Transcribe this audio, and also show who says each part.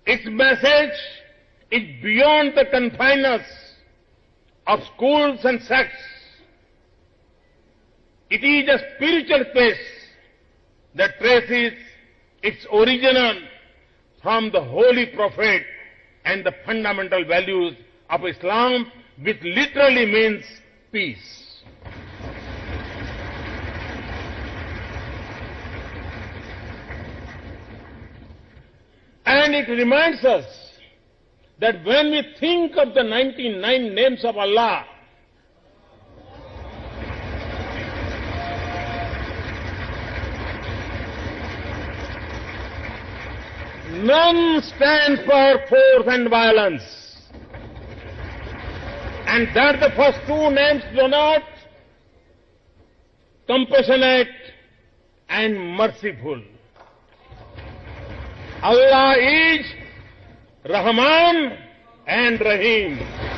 Speaker 1: Its message is beyond the confines of schools and sects. It is a spiritual quest that traces its origin from the Holy Prophet and the fundamental values of Islam, which literally means peace. And it reminds us that when we think of the 99 names of Allah, none stand for force and violence. And that the first two names denote compassionate and merciful. Allah is Rahman and Rahim.